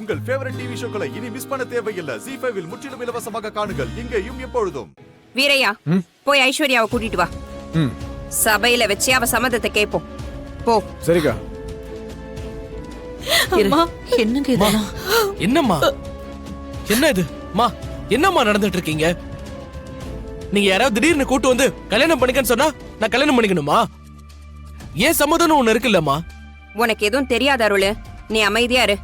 உங்கள் favourite TV ஷோக்களை இனி miss பண்ண தேவையில்லை. ZEE5 இல் முற்றிலும் இலவசமாக காணுங்கள். இங்கேயும் எப்பொழுதும். வீரையா, போய் ஐஸ்வர்யாவை கூட்டிட்டு வா. சபையில வச்சு அவ சம்மதத்தை கேட்போம். போ. சரிக்கா. அம்மா, என்னங்க இதெல்லாம்? என்னம்மா, என்ன இது? மா, என்னம்மா நடந்துட்டு இருக்கீங்க? நீங்க யாராவது திடீர்னு கூட்டு வந்து கல்யாணம் பண்ணிக்கன்னு சொன்னா நான் கல்யாணம் பண்ணிக்கணுமா? ஏன் சம்மதம்னு ஒண்ணு இருக்குல்லம்மா? உனக்கு எதுவும் தெரியாத அருள், நீ அமைதியா இரு.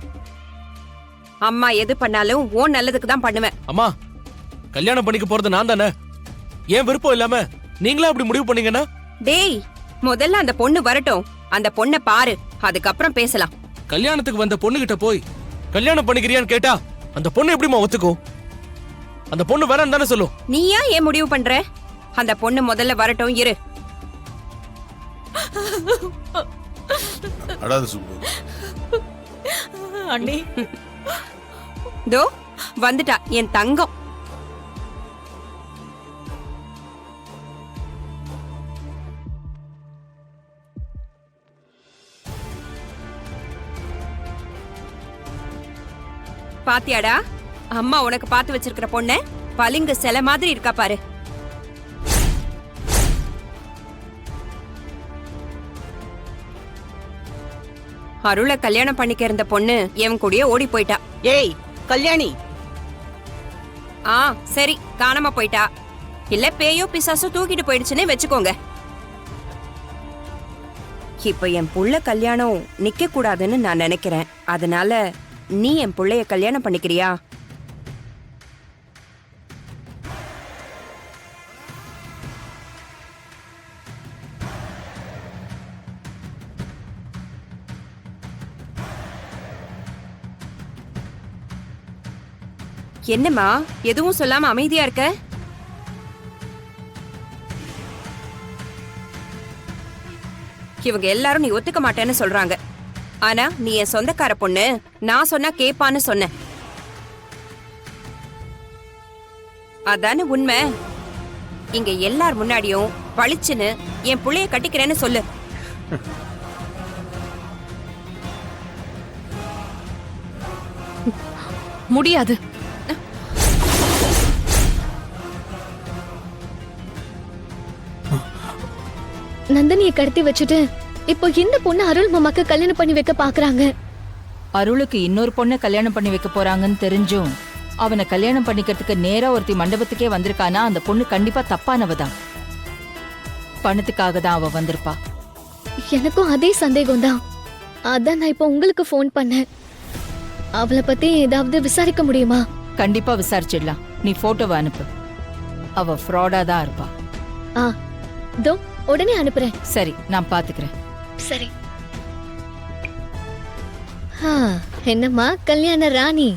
அம்மா எது பண்ணாலும் உன் நல்லதுக்கு தான் பண்ணுவேன். அம்மா, கல்யாணம் பண்ணிக்க போறது நான் தானே. ஏன் விருப்பம் இல்லாம நீங்களா அப்படி முடிவு பண்ணீங்கன்னா? டேய், முதல்ல அந்த பொண்ணு வரட்டும். அந்த பொண்ணை பாரு, அதுக்கப்புறம் பேசலாம். கல்யாணத்துக்கு வந்த பொண்ணு கிட்ட போய் கல்யாணம் பண்ணிக்கிறியான்னு கேட்டா அந்த பொண்ணு எப்படிமா ஒத்துக்கும்? அந்த பொண்ணு வேணான்னு தானே சொல்லும். நீயா ஏன் முடிவு பண்ற? அந்த பொண்ணு முதல்ல வரட்டும், இரு. அடாத சுப்பு. அண்ணி, தோ வந்துட்டா என் தங்கம். பாத்தியாடா, அம்மா உனக்கு பார்த்து வச்சிருக்கிற பொண்ணு பளிங்கு சிலை மாதிரி இருக்கா பாரு. அருளை கல்யாணம் பண்ணிக்க இருந்த பொண்ணு எவன் கூடயே ஓடி போயிட்டா. ஏய் கல்யாணி. சரி, காணாம போயிட்டா. இல்ல பேயோ பிசாசோ தூக்கிட்டு போயிடுச்சுன்னு வச்சுக்கோங்க. இப்ப என் புள்ள கல்யாணம் நிக்க கூடாதுன்னு நான் நினைக்கிறேன். அதனால நீ என் புள்ளைய கல்யாணம் பண்ணிக்கிறியா? என்னம்மா, எதுவும் சொல்லாம அமைதியா இருக்க? இவங்க எல்லாரும் நீ ஒத்துக்க மாட்டேன்னு சொல்றாங்க. ஆனா நீ என் சொந்தக்கார பொண்ணு, நான் சொன்னா கேப்பான்னு சொன்ன. அதான உண்மை. இங்க எல்லார் முன்னாடியும் பளிச்சுன்னு என் புள்ளைய கட்டிக்கிறேன்னு சொல்லு. முடியாது. நந்தினியை கடத்தி வச்சுட்டு இப்போ இந்த பொண்ணு அருள் மாமாக்கு கல்யாணம் பண்ணி வைக்க பாக்குறாங்க. அருளுக்கு இன்னொரு பொண்ணை கல்யாணம் பண்ணி வைக்க போறாங்கன்னு தெரிஞ்சும் அவனை கல்யாணம் பண்ணிக்கிறதுக்கு நேரா ஒருத்தி மண்டபத்துக்கே வந்திருக்கானா அந்த பொண்ணு கண்டிப்பா தப்பானவதான். பணத்துக்காக தான் அவ வந்திருப்பா. எனக்கும் அதே சந்தேகம் தான். அதான் நான் இப்போ உங்களுக்கு ஃபோன் பண்ணேன். அவளை பத்தி ஏதாவது விசாரிக்க முடியுமா? கண்டிப்பா விசாரிச்சிடலாம். நீ போட்டோவை அனுப்பு. அவ ஃப்ராடா தான் இருப்பா. தோ உடனே அனுப்புறேன். சரி, நான் பாத்துக்கிறேன். சரி. என்னம்மா கல்யாண ராணி,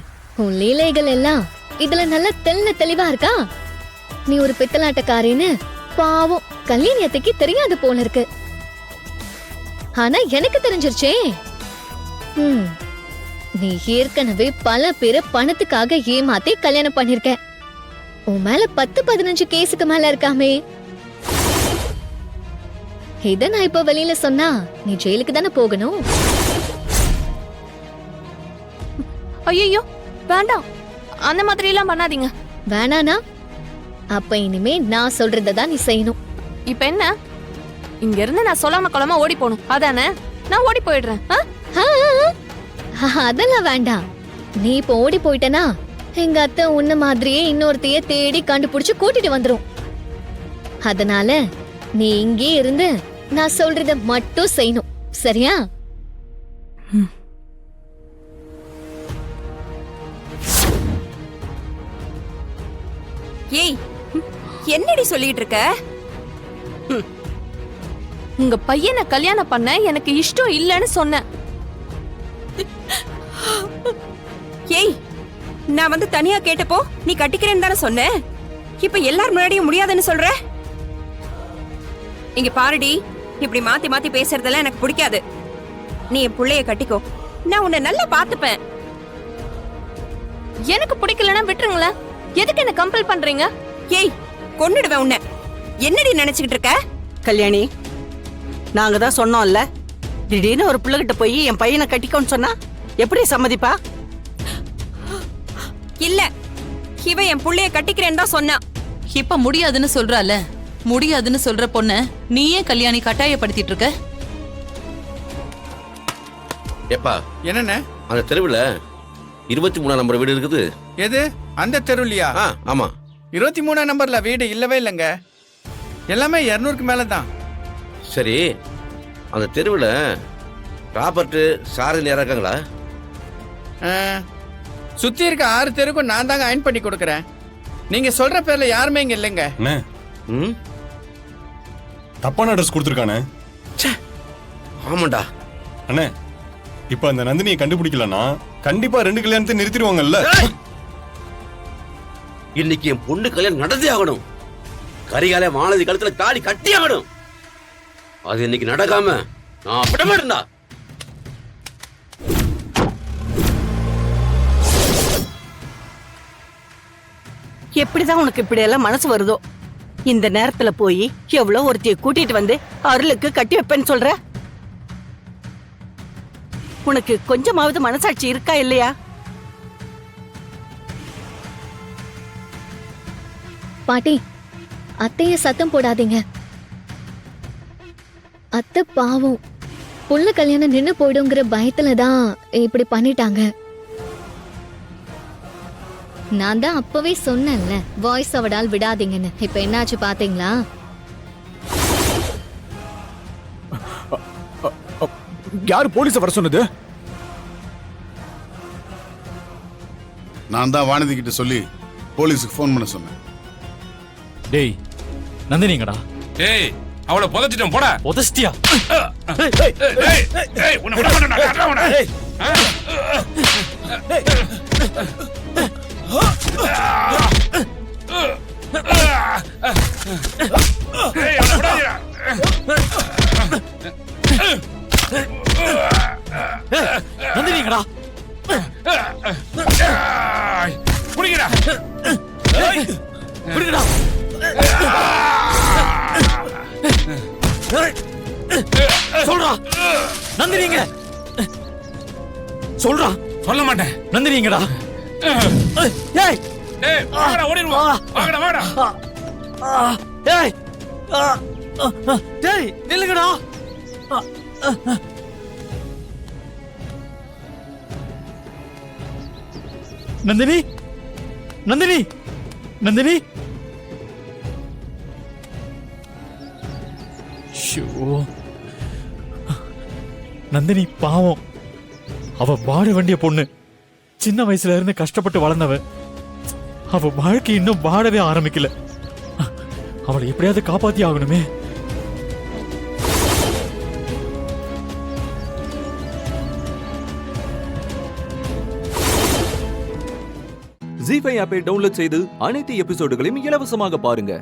உன் லீலைகள் எல்லாம் இதுல நல்ல தெளிவா இருக்கா? நீ ஒரு பித்தலாட்டக்காரின்னு பாவம் கல்யாணத்துக்கு தெரியாது போல இருக்கு. ஆனா எனக்கு தெரிஞ்சிருச்சே. நீ ஏற்கனவே பல பேரை பணத்துக்காக ஏமாத்தி கல்யாணம் பண்ணிருக்க. உன் மேல 10-15 கேஸுக்கு மேல இருக்காமே. இத நான் இப்ப வெளியில சொன்னா நீ ஜெயிலுக்கு தானே போகணும். ஐயோ வேண்டாம், அந்த மாதிரி எல்லாம் பண்ணாதீங்க. வேணானா அப்ப இனிமே நான் சொல்றதான் நீ செய்யணும். இப்ப என்ன, இங்க இருந்து நான் சொல்லாம கொள்ளாம ஓடி போகணும் அதானே? நான் ஓடி போயிடுறேன். அதெல்லாம் வேண்டாம். நீ இப்ப ஓடி போயிட்டனா எங்க அத்தை உன்ன மாதிரியே இன்னொருத்தைய தேடி கண்டுபிடிச்சு கூட்டிட்டு வந்துரும். அதனால நீ இங்கே இருந்து நான் சொல்றத மட்டும் செய்யணும், சரியா? ஏய், என்னடி சொல்லிட்டு இருக்க? உங்க பையனை கல்யாணம் பண்ண எனக்கு இஷ்டம் இல்லைன்னு சொன்னேன். ஏய், நான் வந்து தனியா கேட்டப்போ நீ கட்டிக்கிறேன்னு தானே சொன்ன. இப்ப எல்லார் முன்னாடியும் முடியாதுன்னு சொல்ற. இங்க பாருடி, இப்படி மாத்தி மாத்தி பேசுறதெல்லாம் எனக்கு பிடிக்காது. நீ என் புள்ளைய கட்டிக்கோ, நான் உன்னை நல்லா பாத்துப்பேன். எனக்கு பிடிக்கலன்னா விட்டுருங்களேன். எதுக்கு என்ன கம்பல் பண்றீங்க? ஏய், கொன்னுடுவேன் உன்னை. என்னடி நினைச்சுக்கிட்டு இருக்க? கல்யாணி, நாங்க தான் சொன்னோம்ல, திடீர்னு ஒரு பிள்ளைகிட்ட போய் என் பையனை கட்டிக்கோன்னு சொன்னா எப்படி சம்மதிப்பா? இல்ல இவ என் புள்ளைய கட்டிக்கிறேன்னு தான் சொன்னா. இப்ப முடியாதுன்னு சொல்றால, முடியாதுன்னு சொல்ற பொண்ண நீயே கல்யாணி கட்டாயப்படுத்திட்டு இருக்க. ஏப்பா என்னண்ணே? அந்த தெருவில் 23 நம்பர் வீடு இருக்குது. எது அந்த தெருவுலையா? ஆமா. 23 நம்பர்ல வீடு இல்லவே இல்லைங்க. எல்லாமே 200க்கு மேல தான். சரி, அந்த தெருவில் ராபர்ட் சாரதி நேரம் இருக்காங்களா? சுத்தி இருக்க 6 தெருக்கும் நான் தாங்க அயன் பண்ணி கொடுக்கறேன். நீங்க சொல்ற பேர்ல யாருமே இங்க இல்லைங்க. ம், தப்பான அட்ரஸ் கொடுத்துருக்கானே. ஆமாண்டா அண்ணே, இப்ப அந்த நந்தினியை கண்டுபிடிக்கலன்னா கண்டிப்பா 2 கல்யாணத்தை நிறுத்திடுவாங்கல்ல. இன்னைக்கு என் பொண்ணு கல்யாணம் நடந்தே ஆகணும். கரிகால வானதி கழுத்துல தாலி கட்டி ஆகணும். அது இன்னைக்கு நடக்காம நான் விட மாட்டேன்டா. எப்படிதான் உனக்கு இப்படி எல்லாம் மனசு வருதோ? இந்த நேரத்துல போய் எவ்வளவு ஒருத்திய கூட்டிட்டு வந்து அருளுக்கு கட்டி வைப்பேன்னு சொல்ற? உனக்கு கொஞ்சமாவது மனசாட்சி இருக்கா இல்லையா? பாட்டி, அத்தைய சத்தம் போடாதீங்க. அத்தை பாவம், புள்ள கல்யாணம் நின்னு போயிடுங்கிற பயத்துல தான் இப்படி பண்ணிட்டாங்க. நான் தான் அப்பவே சொன்னேன்ல, வாய்ஸ் அவடால் விடாதீங்கன்னு. இப்ப என்னாச்சு பாத்தீங்களா? யாரு போலீஸ வர சொன்னது? நான் தான் வானதி கிட்ட சொல்லி போலீஸுக்கு ஃபோன் பண்ண சொன்னேன். டேய் நந்தினிங்கடா. டேய் அவளை புதைச்சிட்டோம் போடா. உதஸ்டியா? ஏய் உன்னை விட மாட்டேன் நான் காட்டுறேன் உன்னை. ஏய் அவளை விடாதீடா. நந்தினிங்கடா. புடிங்கடா. விடுங்கடா. சொல்றா நந்தினிங்க. சொல்றா. சொல்ல மாட்டேன். நந்தினிங்கடா. ஏய் டேய் வாடா ஓடிடுவோம். வாடா வாடா. ஏய் டேய் நில்லுங்கடா. நந்தினி, நந்தினி, நந்தினி. நந்தினி பாவம், அவ வாட வேண்டிய பொண்ணு. சின்ன வயசுல இருந்து கஷ்டப்பட்டு வளர்ந்தவ. அவ வாழ்க்கை இன்னும் வாடவே ஆரம்பிக்கல. அவளை எப்படியாவது காப்பாத்தி ஆகணுமே. ஜீ5 ஆப்பை டவுன்லோட் செய்து அனைத்து எபிசோடுகளையும் இலவசமாக பாருங்க.